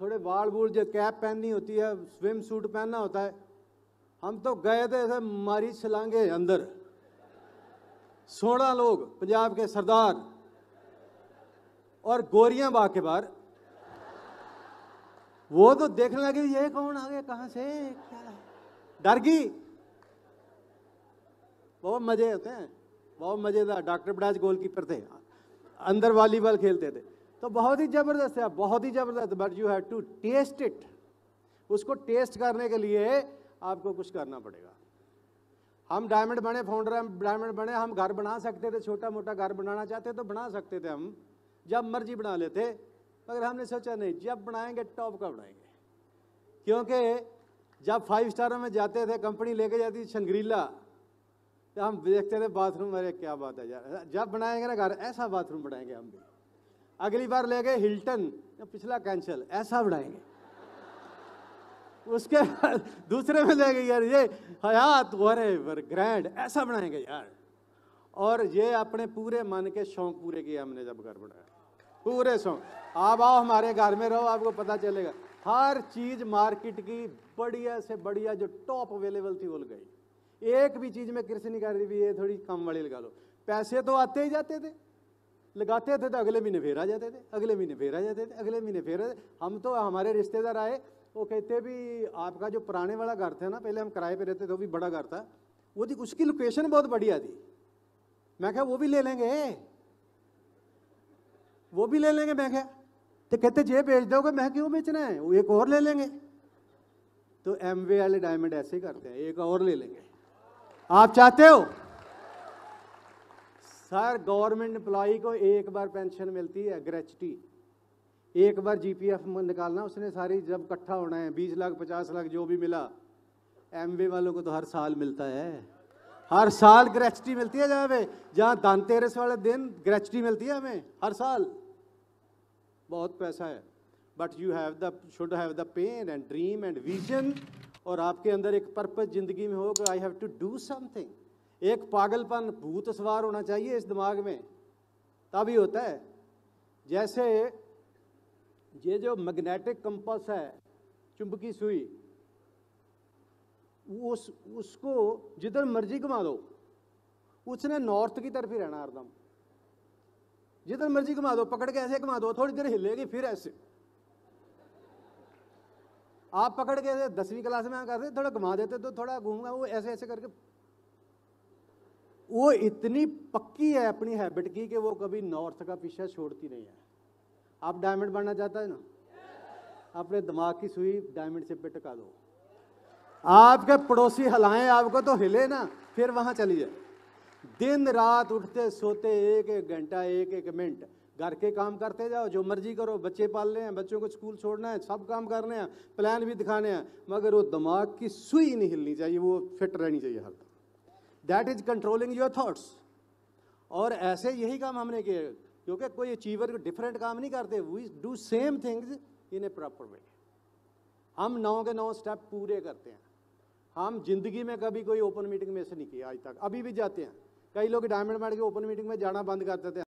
थोड़े बाल बूल जो कैप पहननी होती है, स्विम सूट पहनना होता है। हम तो गए थे ऐसे मारी छलांगे अंदर, 16 लोग पंजाब के सरदार और गोरियां बाके बार। वो तो देखने लगे ये कौन आ गया, कहां से, क्या है? डर गई। बहुत मजे होते हैं, बहुत मजेदार। डॉक्टर बड़ाज गोलकीपर थे, अंदर वॉलीबॉल खेलते थे। तो बहुत ही जबरदस्त है, बहुत ही जबरदस्त। But you have to test it. उसको टेस्ट करने के लिए आपको कुछ करना पड़ेगा। हम डायमंड बने, फाउंडर हम डायमंड बने। हम घर बना सकते थे, छोटा मोटा घर बनाना चाहते तो बना सकते थे, हम जब मर्जी बना लेते। मगर हमने सोचा नहीं, जब बनाएंगे टॉप का बनाएंगे। क्योंकि जब 5 स्टारों में जाते थे, कंपनी लेके जाती थी शंग्रीला, तो हम देखते थे बाथरूम, अरे क्या बात है यार, जब बनाएंगे ना घर ऐसा बाथरूम बनाएंगे हम भी। अगली बार ले गए हिल्टन, पिछला कैंसिल, ऐसा बनाएंगे। उसके बाद दूसरे में ले गए यार ये हयात वरे ग्रैंड, ऐसा बनाएंगे यार। और ये अपने पूरे मन के शौक पूरे किए हमने जब घर बनाया, पूरे शौक। आप आओ हमारे घर में रहो, आपको पता चलेगा हर चीज मार्केट की बढ़िया से बढ़िया जो टॉप अवेलेबल थी वो गई। एक भी चीज में कृषि नहीं कर रही भी ये थोड़ी कम वाली लगा लो। पैसे तो आते ही जाते थे, लगाते थे तो अगले महीने फिर आ जाते थे, अगले महीने फिर आ जाते थे, अगले महीने फिर। हम तो हमारे रिश्तेदार आए, वो कहते भी आपका जो पुराने वाला घर था ना, पहले हम किराए पे रहते थे, वो भी बड़ा घर था, वो थी उसकी लोकेशन बहुत बढ़िया थी। मैं कहा वो भी ले लेंगे, वो भी ले लेंगे। मैं कहा तो कहते जे बेच दोगे। मैं क्यों बेचना है, वो एक और ले लेंगे। तो एमवे वाले डायमंड ऐसे ही करते हैं, एक और ले लेंगे। आप चाहते हो सर, गवर्नमेंट एम्प्लॉई को एक बार पेंशन मिलती है, ग्रेचुटी। एक बार जीपीएफ निकालना उसने सारी, जब इकट्ठा होना है 20 लाख 50 लाख जो भी मिला। एमवे वालों को तो हर साल मिलता है, हर साल ग्रेचुटी मिलती है। जहाँ धनतेरस वाले दिन ग्रेचुटी मिलती है हमें हर साल। बहुत पैसा है। But you have the should have the pain and dream and vision. और आपके अंदर एक पर्पस जिंदगी में हो कि I have to do something. एक पागलपन, भूत सवार होना चाहिए इस दिमाग में, तभी होता है। जैसे ये जो मैग्नेटिक कंपास है, चुंबकी सुई, उसको जिधर मर्जी घुमा दो, उसने नॉर्थ की तरफ ही रहना हरदम। जिधर मर्जी घुमा दो, पकड़ के ऐसे घुमा दो, थोड़ी देर हिलेगी, फिर ऐसे। आप पकड़ के 10वीं क्लास में करते थोड़ा घुमा देते तो थोड़ा घूमगा, वो ऐसे ऐसे करके। वो इतनी पक्की है अपनी हैबिट की कि वो कभी नॉर्थ का पीछा छोड़ती नहीं है। आप डायमंड बनना चाहता है ना, अपने दिमाग की सुई डायमंड से पे टिका दो। आपके पड़ोसी हिलाएं आपको तो हिले ना, फिर वहां चली जाए। दिन रात उठते सोते एक एक घंटा एक एक मिनट घर के काम करते जाओ, जो मर्जी करो, बच्चे पालने हैं, बच्चों को स्कूल छोड़ना है, सब काम करने हैं, प्लान भी दिखाने हैं, मगर वो दिमाग की सुई नहीं हिलनी चाहिए, वो फिट रहनी चाहिए हर। That is controlling your thoughts. और ऐसे यही काम हमने किए, क्योंकि कोई अचीवर डिफरेंट काम नहीं करते, we do same things in a proper way. हम 9 के 9 स्टेप पूरे करते हैं। हम जिंदगी में कभी कोई ओपन मीटिंग में से नहीं किया आज तक, अभी भी जाते हैं। कई लोग डायमंड मैट के ओपन मीटिंग में जाना बंद कर देते हैं।